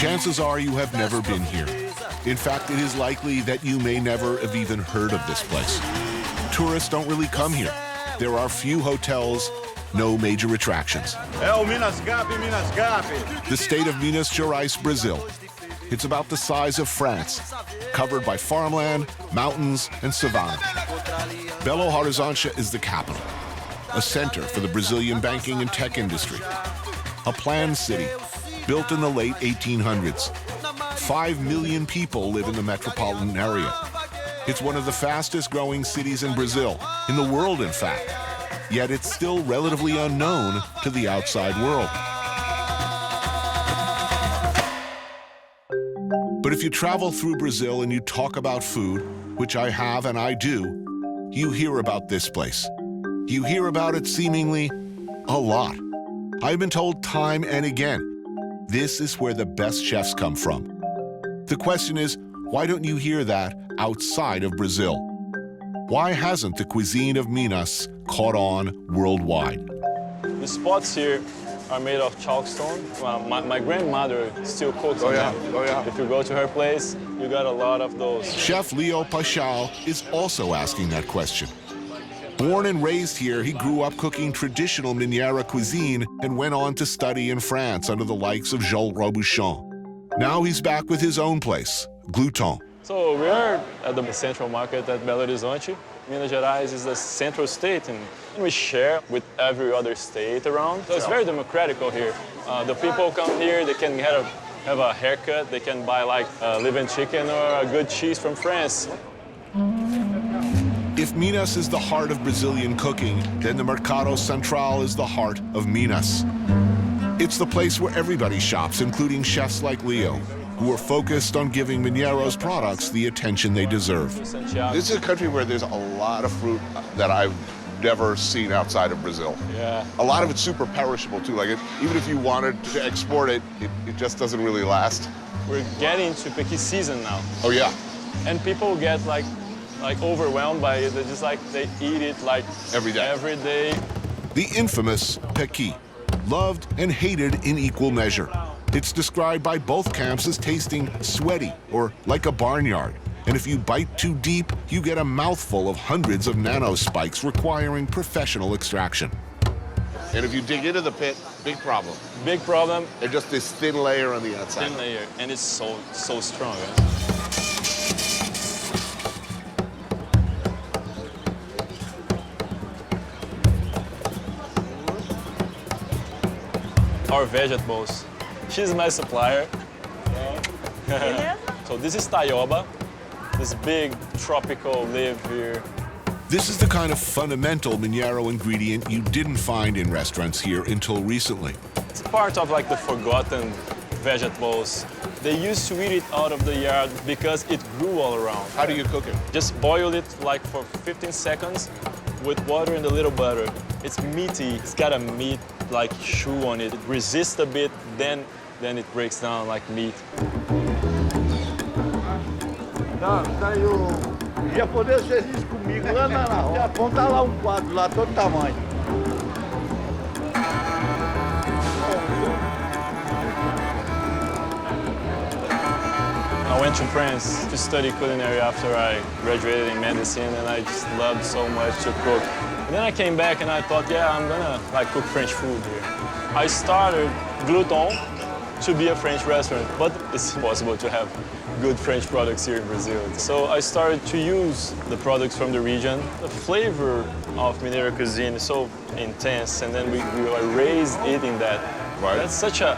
chances are you have never been here. In fact, it is likely that you may never have even heard of this place. Tourists don't really come here. There are few hotels, no major attractions. The state of Minas Gerais, Brazil. It's about the size of France, covered by farmland, mountains, and savanna. Belo Horizonte is the capital, a center for the Brazilian banking and tech industry. A planned city, built in the late 1800s. 5 million people live in the metropolitan area. It's one of the fastest growing cities in Brazil, in the world in fact. Yet it's still relatively unknown to the outside world. But if you travel through Brazil and you talk about food, which I have and I do, you hear about this place. You hear about it seemingly a lot. I've been told time and again, this is where the best chefs come from. The question is, why don't you hear that outside of Brazil? Why hasn't the cuisine of Minas caught on worldwide? The spots here are made of chalkstone. My grandmother still cooks on them. If you go to her place, you got a lot of those. Chef Leo Paixão is also asking that question. Born and raised here, he grew up cooking traditional Mineiro cuisine and went on to study in France under the likes of Joël Robuchon. Now he's back with his own place, Gluten. So we're at the central market at Belo Horizonte. Minas Gerais is a central state, and we share with every other state around. So it's very democratical here. The people come here, they can have a haircut, they can buy like live-in chicken or a good cheese from France. If Minas is the heart of Brazilian cooking, then the Mercado Central is the heart of Minas. It's the place where everybody shops, including chefs like Leo, who are focused on giving Mineiro's products the attention they deserve. This is a country where there's a lot of fruit that I've never seen outside of Brazil. Yeah. A lot of it's super perishable too. Like even if you wanted to export it, it just doesn't really last. We're getting to picky season now. Oh yeah. And people get like overwhelmed by it. They eat it like every day. Every day. The infamous pequi, loved and hated in equal measure. It's described by both camps as tasting sweaty or like a barnyard. And if you bite too deep, you get a mouthful of hundreds of nanospikes requiring professional extraction. And if you dig into the pit, big problem. Big problem. There's just this thin layer on the outside. Thin layer, and it's so strong. Our vegetables. She's my supplier. So this is taioba, this big tropical leaf here. This is the kind of fundamental Mineiro ingredient you didn't find in restaurants here until recently. It's part of like the forgotten vegetables. They used to eat it out of the yard because it grew all around. How do you cook it? Just boil it like for 15 seconds with water and a little butter. It's meaty. It's got a meat like chew on it. It resists a bit, then it breaks down like meat. Daí o japonês fez isso comigo lá na roça. Japão tá lá quadro, lá todo tamanho. I went to France to study culinary after I graduated in medicine, and I just loved so much to cook. And then I came back and I thought, yeah, I'm gonna cook French food here. I started Gluten to be a French restaurant, but it's impossible to have good French products here in Brazil. So I started to use the products from the region. The flavor of Mineiro cuisine is so intense, and then we were raised eating that. Right. That's such a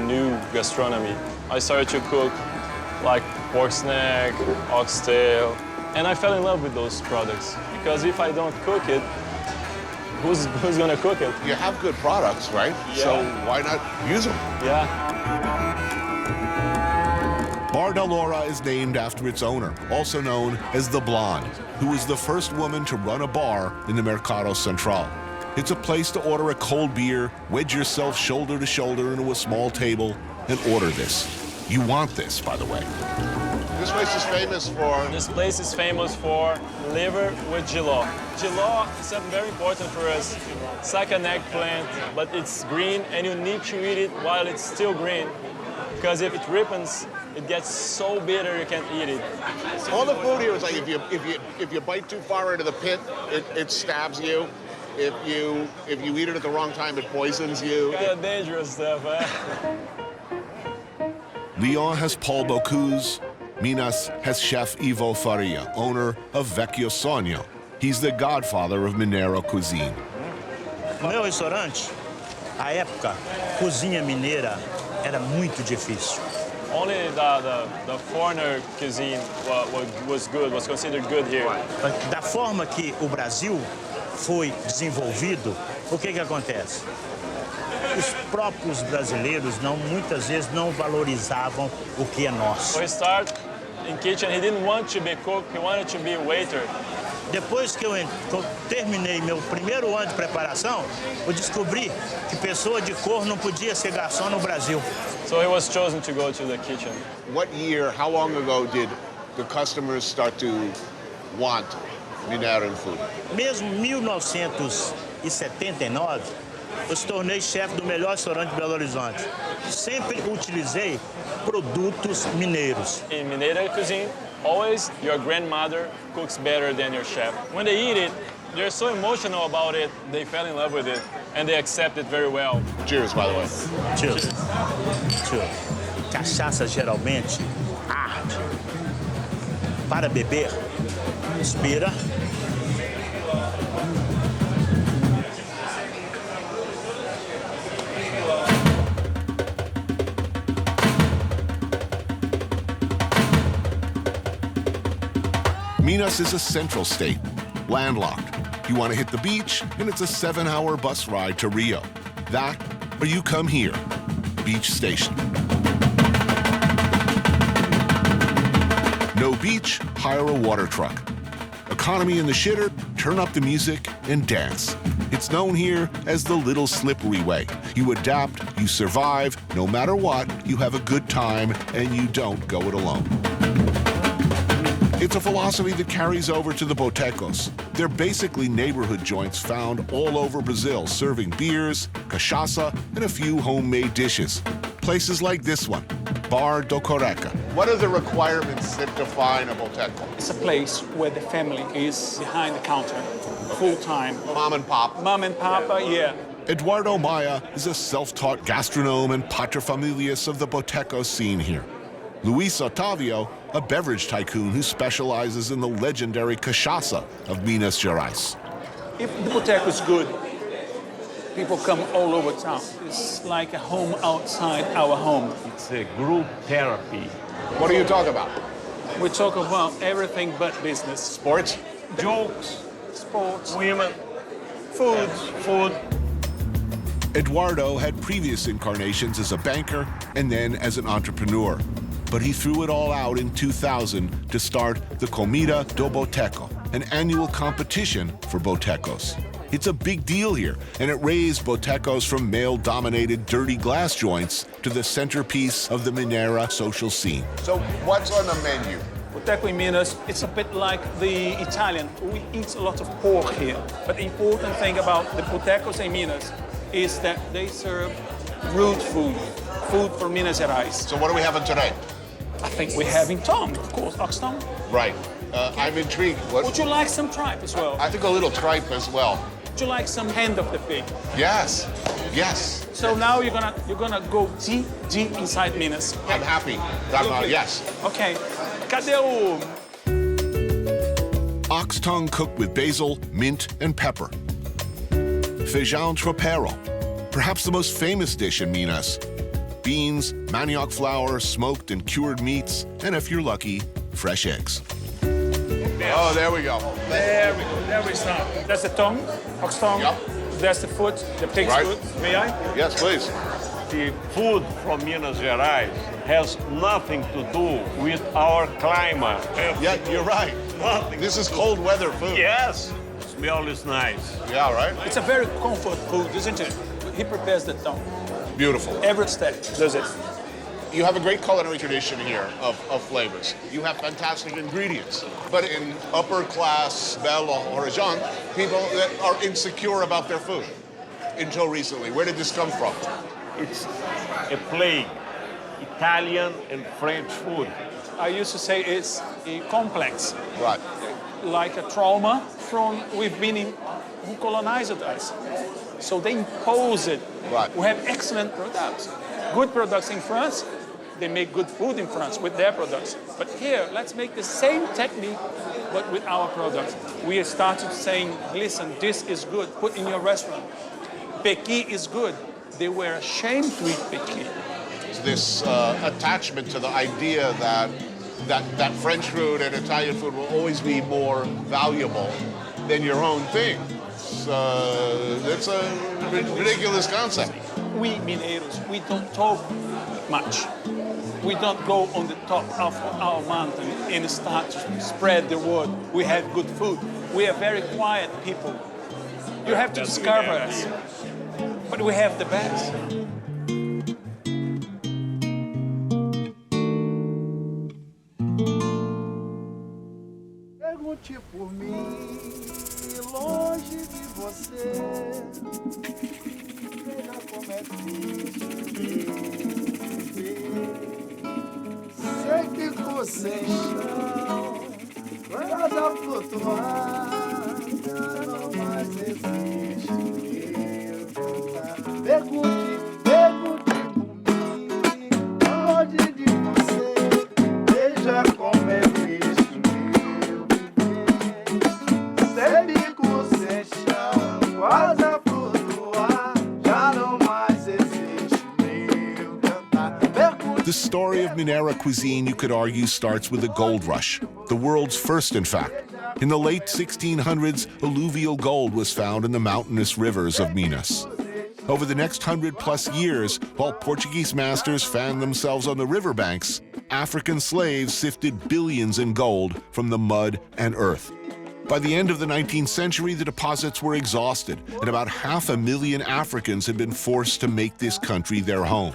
new gastronomy. I started to cook like pork snack, oxtail, and I fell in love with those products. Because if I don't cook it, who's gonna cook it? You have good products, right? Yeah. So why not use them? Yeah. Bar da Lora is named after its owner, also known as the Blonde, who was the first woman to run a bar in the Mercado Central. It's a place to order a cold beer, wedge yourself shoulder to shoulder into a small table, and order this. You want this, by the way. This place is famous for... This place is famous for liver with jiló. Jiló is something very important for us. It's like an eggplant, but it's green, and you need to eat it while it's still green. because if it ripens, it gets so bitter you can't eat it. All the food here is like if you bite too far into the pit, it stabs you. If you eat it at the wrong time, it poisons you. Kind of dangerous stuff, eh? Lyon has Paul Bocuse. Minas has Chef Ivo Faria, owner of Vecchio Sogno. He's the godfather of Mineiro cuisine. No meu restaurante, à época, cozinha mineira era muito difícil. Only the foreigner cuisine was good, was considered good here. Da forma que o Brasil foi desenvolvido, o que acontece? Os próprios brasileiros muitas vezes não valorizavam o que é nosso. So he started in kitchen, he didn't want to be cook, he wanted to be a waiter. Depois que eu terminei meu primeiro ano de preparação, eu descobri que pessoa de cor não podia ser garçom no Brasil. So he was chosen to go to the kitchen. What year, how long ago did the customers start to want Mineiro food? Mesmo em 1979, eu se tornei chefe do melhor restaurante de Belo Horizonte. Sempre utilizei produtos mineiros. In Mineiro cuisine, always your grandmother cooks better than your chef. When they eat it, they're so emotional about it, they fell in love with it, and they accept it very well. Cheers, by the way. Cheers. Cheers. Cachaça geralmente arde. Para beber, inspira. Minas is a central state, landlocked. You want to hit the beach, and it's a 7-hour bus ride to Rio. That, or you come here, Beach Station. No beach, hire a water truck. Economy in the shitter, turn up the music and dance. It's known here as the Little Slippery Way. You adapt, you survive, no matter what, you have a good time, and you don't go it alone. It's a philosophy that carries over to the botecos. They're basically neighborhood joints found all over Brazil, serving beers, cachaça, and a few homemade dishes. Places like this one, Bar do Coreca. What are the requirements that define a boteco? It's a place where the family is behind the counter, full-time. Mom and pop. Mom and papa, yeah. Eduardo Maia is a self-taught gastronome and paterfamilias of the boteco scene here. Luis Otavio, a beverage tycoon who specializes in the legendary cachaça of Minas Gerais. If the boteco is good, people come all over town. It's like a home outside our home. It's a group therapy. What are you talking about? We talk about everything but business. Sports? Jokes, Sports. women, food. Eduardo had previous incarnations as a banker and then as an entrepreneur. But he threw it all out in 2000 to start the Comida do Boteco, an annual competition for botecos. It's a big deal here, and it raised botecos from male-dominated dirty glass joints to the centerpiece of the Mineira social scene. So what's on the menu? Boteco in Minas, it's a bit like the Italian. We eat a lot of pork here. But the important thing about the botecos in Minas is that they serve root food from Minas Gerais. So what are we having today? I think we're having tongue, of course, ox tongue. Right. I'm intrigued. Would you like some tripe as well? I think a little tripe as well. Would you like some hand of the pig? Yes. So now you're gonna go deep inside Minas. I'm happy. Yes. Okay. Cadê o... Ox tongue cooked with basil, mint, and pepper. Feijão tropeiro, perhaps the most famous dish in Minas. Beans, manioc flour, smoked and cured meats, and if you're lucky, fresh eggs. Oh, there we go. There we start. That's the tongue, ox tongue. Yep. That's the foot, the pig's Right. foot. May I? Yes, please. The food from Minas Gerais has nothing to do with our climate. Yeah, you're right. Nothing. This is cold weather food. Yes, smell is nice. Yeah, right? It's a very comfort food, isn't it? He prepares the tongue. Beautiful. Every step does it. You have a great culinary tradition here of flavors. You have fantastic ingredients. But in upper class Belo, Horizonte, people that are insecure about their food until recently. Where did this come from? It's a plague. Italian and French food. I used to say it's complex, Right. like a trauma from who colonized us. So they impose it. Right. We have excellent products, good products in France. They make good food in France with their products. But here, let's make the same technique, but with our products. We started saying, listen, this is good, put in your restaurant. Pequi is good. They were ashamed to eat pequi. This attachment to the idea that French food and Italian food will always be more valuable than your own thing. It's a ridiculous concept. We Mineiros, we don't talk much. We don't go on the top of our mountain and start to spread the word. We have good food. We are very quiet people. You have to discover us. But we have the best. Pergunte por mim, longe de você. Veja como é triste viver. Sei que ficou sem chão, quando flutuar, já não mais existe meu cantar. Pergunte por mim, longe de você. Veja como é triste meu viver. Sei que ficou sem chão, quase a flutuar, já não mais existe meu cantar. The story of Mineiro cuisine, you could argue, starts with the gold rush, the world's first, in fact. In the late 1600s, alluvial gold was found in the mountainous rivers of Minas. Over the next 100+ years, while Portuguese masters fanned themselves on the riverbanks, African slaves sifted billions in gold from the mud and earth. By the end of the 19th century, the deposits were exhausted, and about 500,000 Africans had been forced to make this country their home.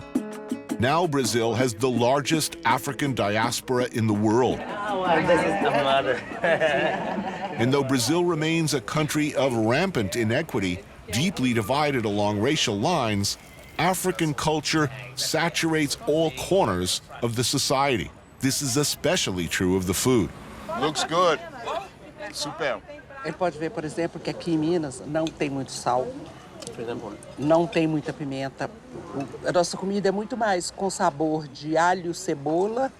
Now Brazil has the largest African diaspora in the world. This is the mother. And though Brazil remains a country of rampant inequity, deeply divided along racial lines, African culture saturates all corners of the society. This is especially true of the food. Looks good. Super. Ele pode ver, por exemplo, que aqui em Minas não tem muito sal, não tem muita pimenta. A nossa comida é muito mais com sabor de alho, cebola,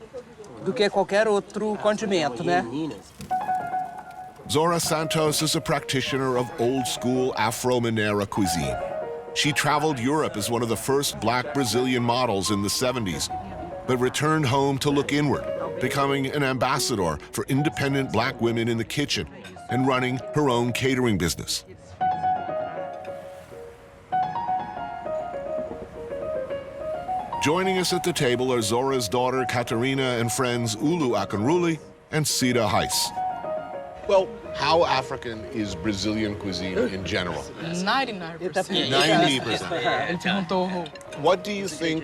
do que qualquer outro condimento, né? Zora Santos is a practitioner of old-school Afro-Mineiro cuisine. She traveled Europe as one of the first black Brazilian models in the 70s, but returned home to look inward, becoming an ambassador for independent black women in the kitchen and running her own catering business. Joining us at the table are Zora's daughter, Catarina, and friends Ulu Akanruli and Cida Heiss. Well, how African is Brazilian cuisine in general? 99%. 90%. What do you think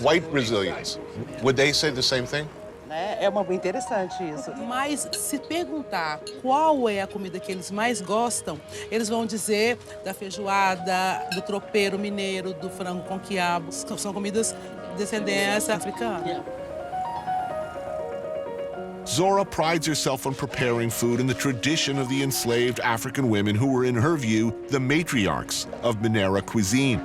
white Brazilians, would they say the same thing? É muito interessante isso. Mas se perguntar qual é a comida que eles mais gostam, eles vão dizer da feijoada, do tropeiro mineiro, do frango com quiabo. São comidas de descendência africana. Zora prides herself on preparing food in the tradition of the enslaved African women who were, in her view, the matriarchs of Mineiro cuisine.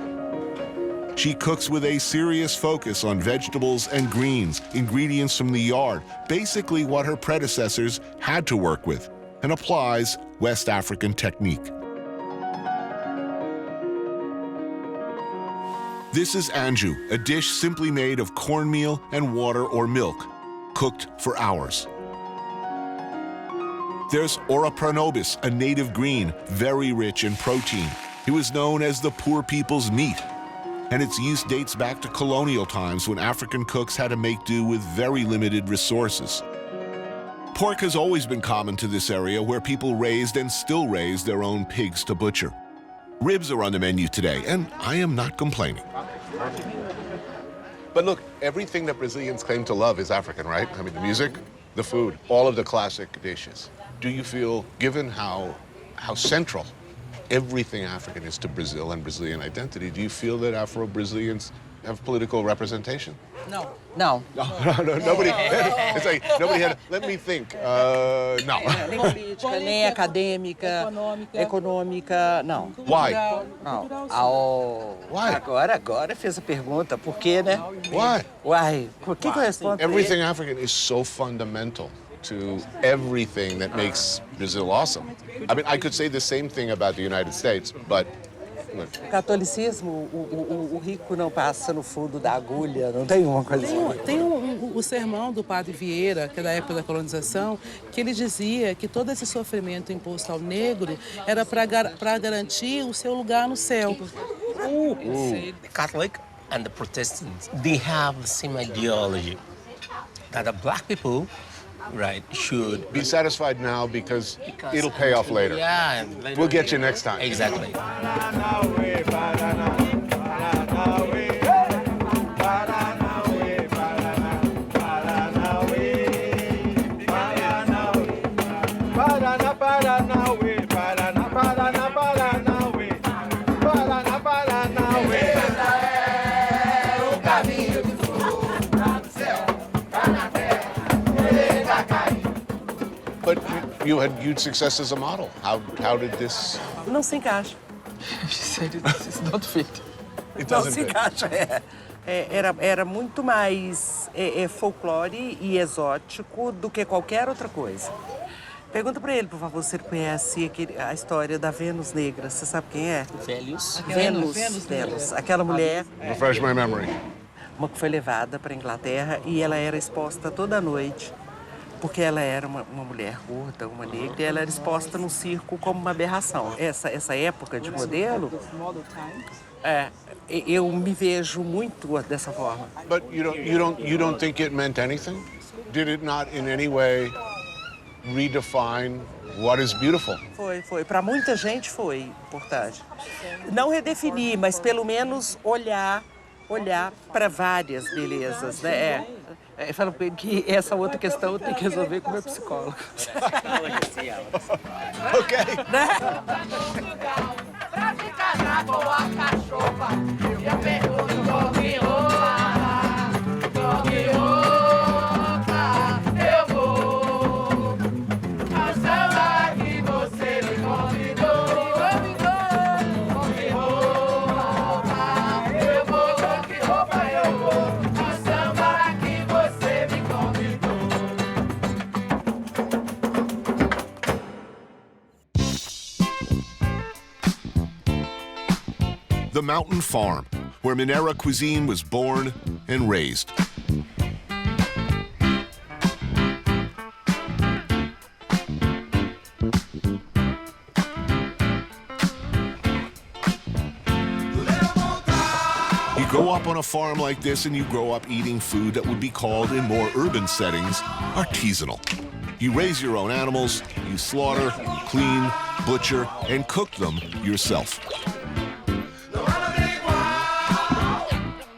She cooks with a serious focus on vegetables and greens, ingredients from the yard, basically what her predecessors had to work with, and applies West African technique. This is anju, a dish simply made of cornmeal and water or milk, cooked for hours. There's ora pranobis, a native green, very rich in protein. It was known as the poor people's meat, and its use dates back to colonial times when African cooks had to make do with very limited resources. Pork has always been common to this area where people raised and still raise their own pigs to butcher. Ribs are on the menu today, and I am not complaining. But look, everything that Brazilians claim to love is African, right? I mean, the music, the food, all of the classic dishes. Do you feel, given how everything African is to Brazil and Brazilian identity, do you feel that Afro-Brazilians have political representation? No. No, nobody. It's like nobody had. Let me think. No. Nem política, nem acadêmica, econômica, não. Why? Não. Why? Agora fez a pergunta, por quê, né? Why? Uai, por que eu respondo? Everything African is so fundamental to everything that makes Brazil awesome. I mean, I could say the same thing about the United States, but O catolicismo, o rico não passa no fundo da agulha, não tem uma coisa assim. Tem o sermão do padre Vieira, que é da época da colonização, que ele dizia que todo esse sofrimento imposto ao negro era para garantir o seu lugar no céu. The Catholic and the Protestants, they have the same ideology that the black people, right, should be satisfied now because it'll pay off later. Yeah, We'll get you next time. Exactly. But you had huge success as a model. How did this? Não se encaixa. She said it's not fit. It Não doesn't se fit. encaixa, Era muito mais folclore e exótico do que qualquer outra coisa. Pergunta pra ele, por favor, se ele conhece a história da Vênus Negra. Você sabe quem é? Values. Vênus. Aquela mulher, Refresh my memory. uma que foi levada para a Inglaterra e ela era exposta toda noite, porque ela era uma mulher gorda, uma negra, e ela era exposta no circo como uma aberração. Essa época de modelo, eu me vejo muito dessa forma. But you don't think it meant anything? Did it not in any way redefine what is beautiful? Foi. Para muita gente foi importante. Não redefinir, mas pelo menos olhar para várias belezas, né? Eu falo que essa outra questão eu tenho que resolver com o meu psicólogo. Okay. Pra ficar na boa cachorra, eu pergunto eu vou ao samba que você me convidou. Eu vou, que roupa eu vou ao samba que você me convidou. The Mountain Farm, where Mineiro cuisine was born and raised. You grow up on a farm like this and you grow up eating food that would be called in more urban settings artisanal. You raise your own animals, you slaughter, clean, butcher, and cook them yourself.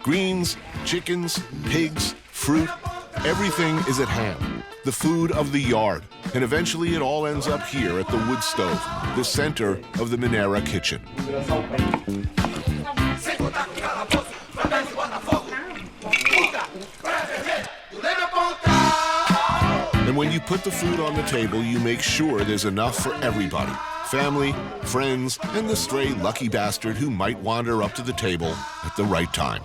Greens, chickens, pigs, fruit, everything is at hand. The food of the yard. And eventually it all ends up here at the wood stove, the center of the Mineiro kitchen. And when you put the food on the table, you make sure there's enough for everybody. Family, friends, and the stray lucky bastard who might wander up to the table at the right time.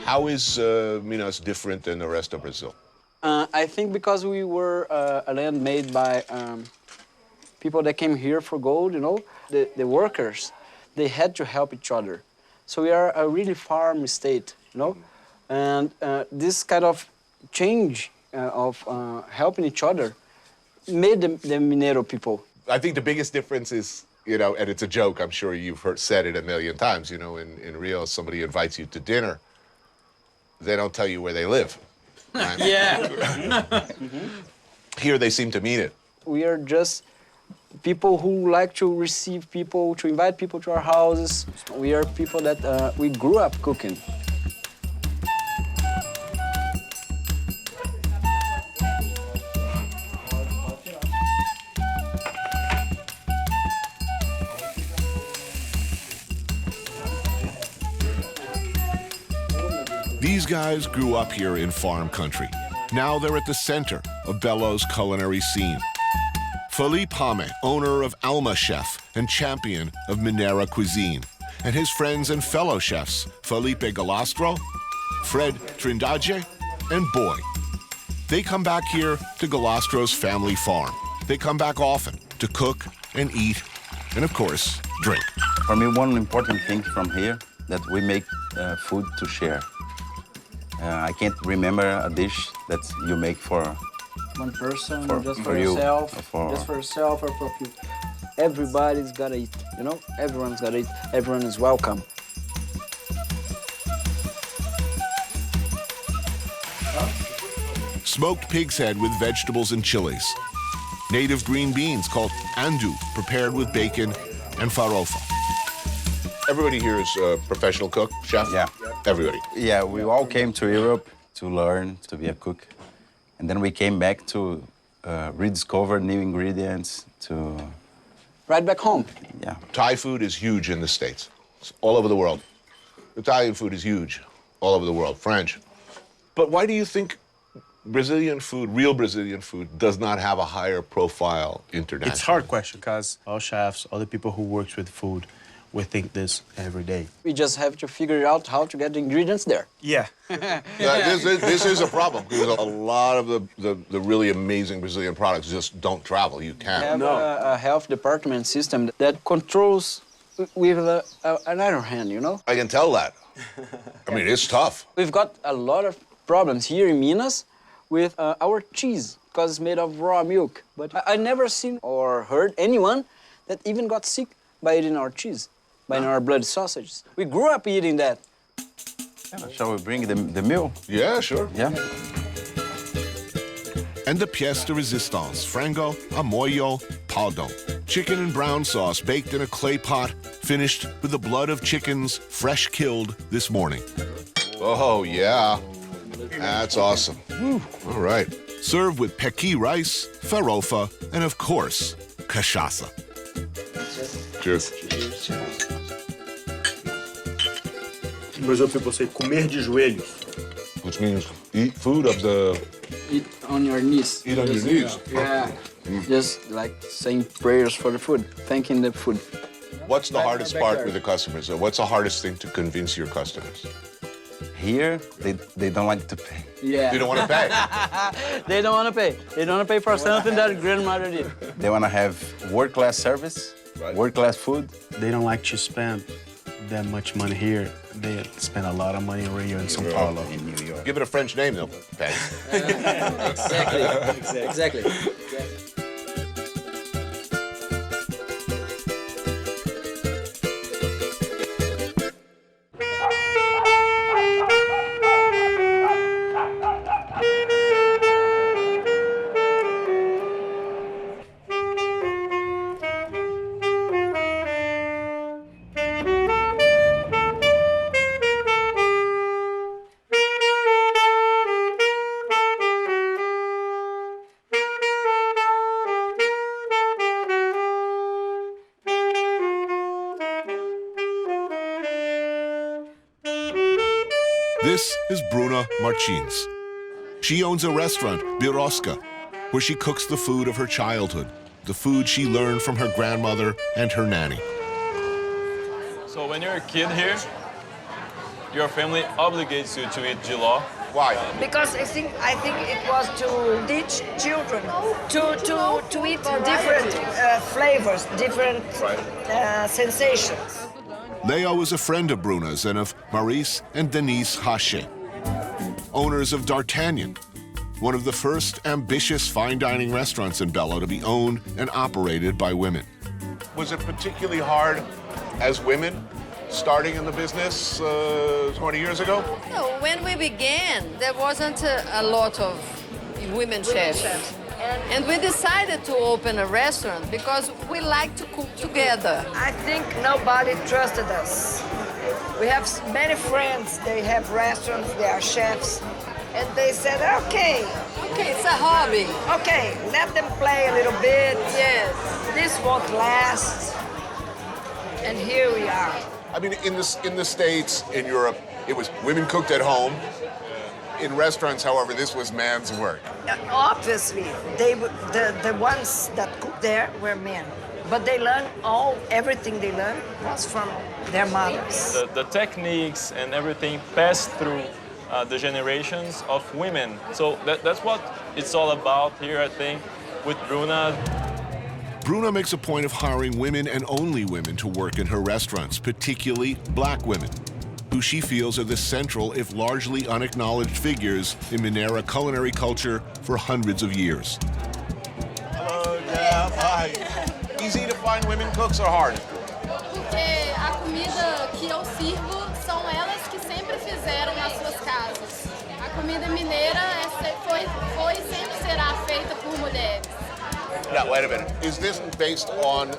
How is Minas different than the rest of Brazil? I think because we were a land made by people that came here for gold, you know, the workers, they had to help each other. So we are a really farm state, you know, and this kind of change of helping each other made the Mineiro people. I think the biggest difference is, you know, and it's a joke, I'm sure you've said it a million times, you know, in Rio, somebody invites you to dinner, they don't tell you where they live. Right? Yeah. Here they seem to mean it. We are just people who like to receive people, to invite people to our houses. We are people that we grew up cooking. These guys grew up here in farm country. Now they're at the center of Belo's culinary scene. Felipe Hame, owner of Alma Chef and champion of Mineiro Cuisine, and his friends and fellow chefs, Felipe Galastro, Fred Trindade, and Boy. They come back here to Galastro's family farm. They come back often to cook and eat, and of course, drink. For me, one important thing from here, that we make food to share. I can't remember a dish that you make for One person, just for for you, yourself, for- just for yourself or for people. Everybody's gotta eat, you know? Everyone's gotta eat. Everyone is welcome. Smoked pig's head with vegetables and chilies. Native green beans called andu, prepared with bacon and farofa. Everybody here is a professional cook, chef? Yeah. Everybody. Yeah, we all came to Europe to learn to be a cook. And then we came back to rediscover new ingredients, to, Right back home. yeah. Thai food is huge in the States. It's all over the world. Italian food is huge all over the world. French. But why do you think Brazilian food, real Brazilian food, does not have a higher profile internationally? It's a hard question because all chefs, all the people who works with food, we think this every day. We just have to figure out how to get the ingredients there. Yeah. This is a problem because a lot of the really amazing Brazilian products just don't travel. You We can't. have a health department system that controls with an iron hand, you know? I can tell that. I mean, it's tough. We've got a lot of problems here in Minas with our cheese, because it's made of raw milk. But I never seen or heard anyone that even got sick by eating our cheese, by eating our blood sausages. We grew up eating that. Yeah, shall we bring the meal? Yeah, sure. Yeah. And the pièce de résistance, frango a mollo paldon. Chicken and brown sauce baked in a clay pot, finished with the blood of chickens fresh killed this morning. Oh, yeah. That's awesome. Woo. All right. Served with pequi rice, farofa, and of course, cachaça. Cheers. No Brasil, você comer de joelhos. Which means eat food of the... Eat on your knees. Eat on your knees. Yeah. Just like saying prayers for the food, thanking the food. What's the hardest part backyard. with the customers? What's the hardest thing to convince your customers? Here, they don't like to pay. Yeah. You don't want to pay. They don't want to pay. They don't want to pay for something that grandmother did. They want to have world-class service, Right. world-class food. They don't like to spend that much money here. They spend a lot of money right here in São Paulo. In New York. Give it a French name, they'll pay. Exactly. This is Bruna Martins. She owns a restaurant, Birosca, where she cooks the food of her childhood, the food she learned from her grandmother and her nanny. So when you're a kid here, your family obligates you to eat jiló. Why? Because I think it was to teach children to eat different flavors, different sensations. Leo is a friend of Bruna's and of Maurice and Denise Hache, owners of D'Artagnan, one of the first ambitious fine dining restaurants in Belo to be owned and operated by women. Was it particularly hard as women starting in the business 20 years ago? No, when we began, there wasn't a lot of women chefs. And we decided to open a restaurant because we like to cook together. I think nobody trusted us. We have many friends, they have restaurants, they are chefs, and they said, okay, It's a hobby. okay, let them play a little bit. Yes. This won't last. And here we are. I mean, in the States, in Europe, it was women cooked at home. In restaurants, however, this was man's work. Obviously, the ones that cooked there were men. But they learned everything they learned was from their mothers. The techniques and everything passed through the generations of women. So that's what it's all about here, I think, with Bruna. Bruna makes a point of hiring women and only women to work in her restaurants, particularly black women, who she feels are the central, if largely unacknowledged figures in Mineiro culinary culture for hundreds of years. Hello, Jeff. Hi. Easy to find women cooks or hard? Porque a comida que eu sirvo são elas que sempre fizeram nas suas casas. A comida mineira foi e sempre será feita por mulheres. Now, wait a minute. Is this based on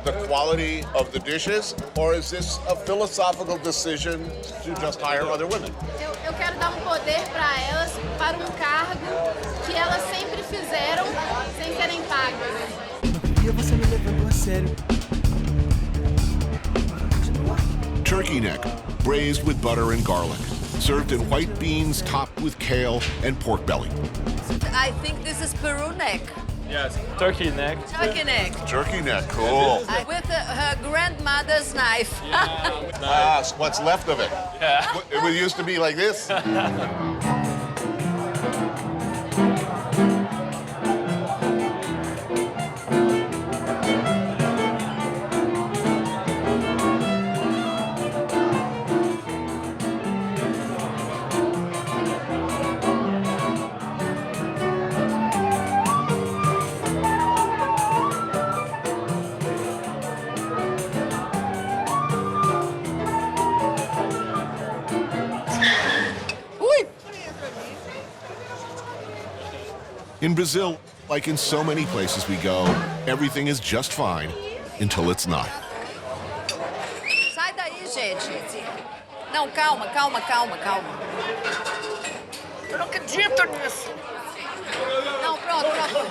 the quality of the dishes, or is this a philosophical decision to just hire other women? Eu quero dar poder para elas, para cargo que elas sempre fizeram sem serem pagas. Você me levando a sério. Turkey neck, braised with butter and garlic, served in white beans topped with kale and pork belly. I think this is Peru neck. Yes, turkey neck. Turkey neck. Turkey neck, cool. With her grandmother's knife. What's left of it. Yeah. It used to be like this. In Brazil, like in so many places we go, everything is just fine until it's not. Sai daí, gente. Não, calma. Eu não acredito nisso. Não, pronto. Não!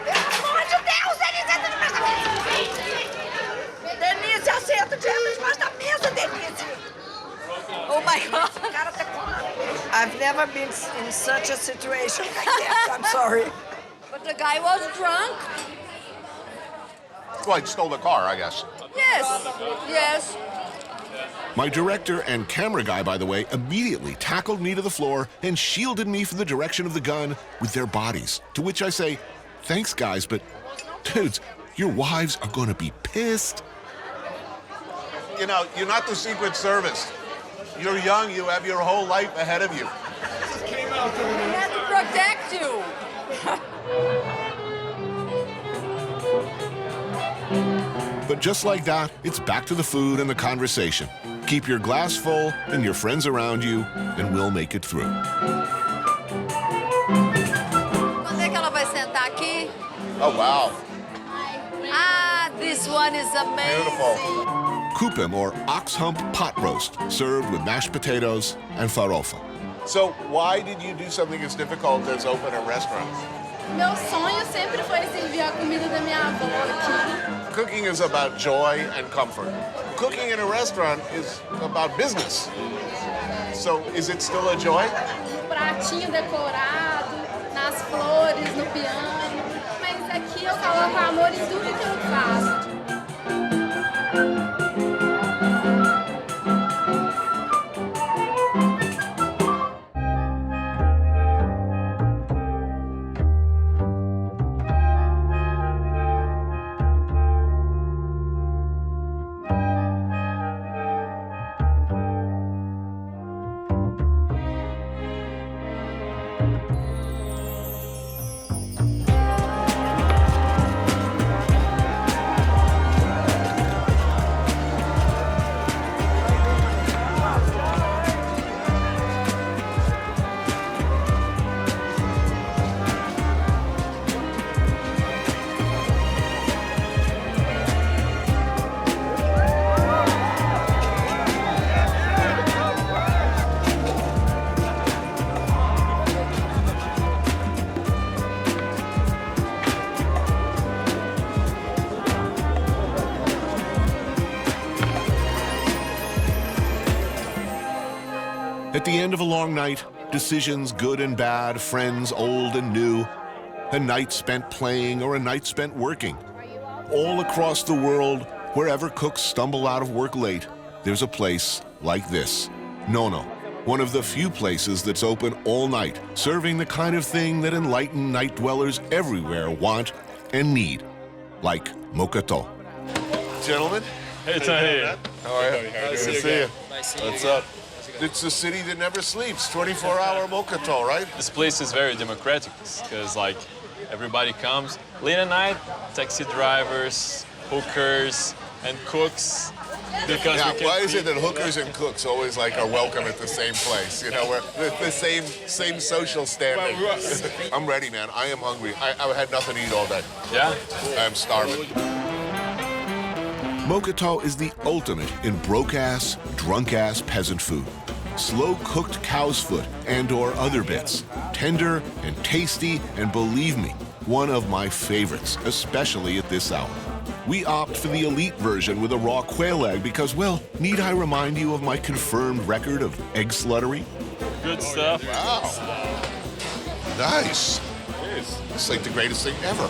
Pelo amor de Deus, Denise, entra debaixo da mesa. Denise, assenta debaixo da mesa, Denise. Oh my God. I've never been in such a situation like that. I'm sorry. But the guy was drunk. Well, he stole the car, I guess. Yes. My director and camera guy, by the way, immediately tackled me to the floor and shielded me from the direction of the gun with their bodies. To which I say, thanks, guys, but dudes, your wives are going to be pissed. You know, you're not the Secret Service. You're young, you have your whole life ahead of you. We had to protect you. But just like that, it's back to the food and the conversation. Keep your glass full and your friends around you, and we'll make it through. Quando é que ela vai sentar aqui? Oh, wow. This one is amazing. Beautiful. Cupim, or ox hump pot roast, served with mashed potatoes and farofa. So why did you do something as difficult as open a restaurant? Meu sonho sempre foi servir a comida da minha avó aqui. Cooking is about joy and comfort. Cooking in a restaurant is about business. So is it still a joy? Pratinho decorado, nas flores, no piano. Mas aqui eu coloco amor em tudo que eu faço. At the end of a long night, decisions good and bad, friends old and new, a night spent playing or a night spent working. All across the world, wherever cooks stumble out of work late, there's a place like this, Nono, one of the few places that's open all night, serving the kind of thing that enlightened night dwellers everywhere want and need, like mocotó. Gentlemen. Hey, Tony. How are you? Nice Good to see you. What's up? It's the city that never sleeps, 24-hour mocotó, right? This place is very democratic because, like, everybody comes late at night, taxi drivers, hookers, and cooks. Because yeah, we can why is it that hookers and cooks always like are welcome at the same place? You know, we're the same social standing. I'm ready, man. I am hungry. I had nothing to eat all day. Yeah? I'm starving. Mocotó is the ultimate in broke-ass, drunk-ass peasant food. Slow-cooked cow's foot and/or other bits. Tender and tasty, and believe me, one of my favorites, especially at this hour. We opt for the elite version with a raw quail egg because, well, need I remind you of my confirmed record of egg sluttery? Good stuff. Wow. Nice. It's like the greatest thing ever.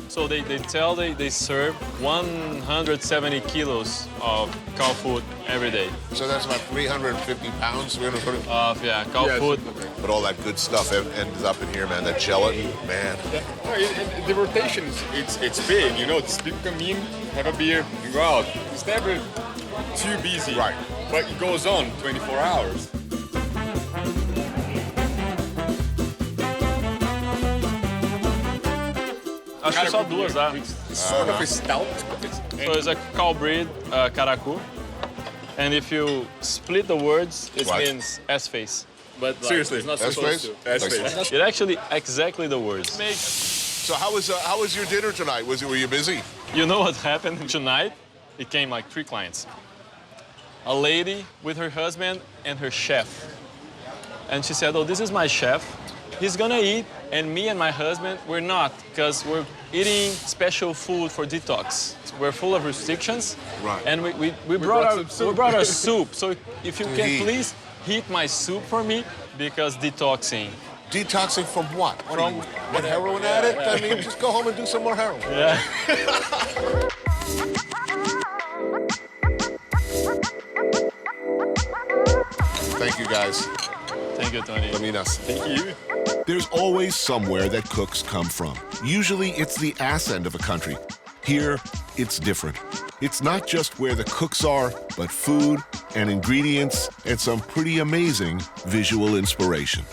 So they serve 170 kilos of cow food every day. So that's about 350 pounds, 320? Of, yeah, cow food. But all that good stuff ends up in here, man. That gelatin, man. Yeah. The rotation, it's big, you know. These people come in, have a beer, and go out. It's never too busy. Right. But it goes on 24 hours. Acho que só duas, tá? It's sort of a stout. So it's a cow breed, caracu. And if you split the words, it means S-face. But like, seriously, it's not S-face? supposed to. S-face. It actually exactly the words. So how was your dinner tonight? Were you busy? You know what happened tonight? It came like 3 clients. A lady with her husband and her chef. And she said, oh, this is my chef. He's gonna eat, and me and my husband, we're not, because we're eating special food for detox. We're full of restrictions. Right. And we brought our soup. So if you can please heat my soup for me, because detoxing. Detoxing from what? From what, heroin addict? I mean, just go home and do some more heroin. Yeah. Thank you, guys. Thank you, Tony. Minas. Thank you. There's always somewhere that cooks come from. Usually it's the ass end of a country. Here, it's different. It's not just where the cooks are, but food and ingredients and some pretty amazing visual inspiration.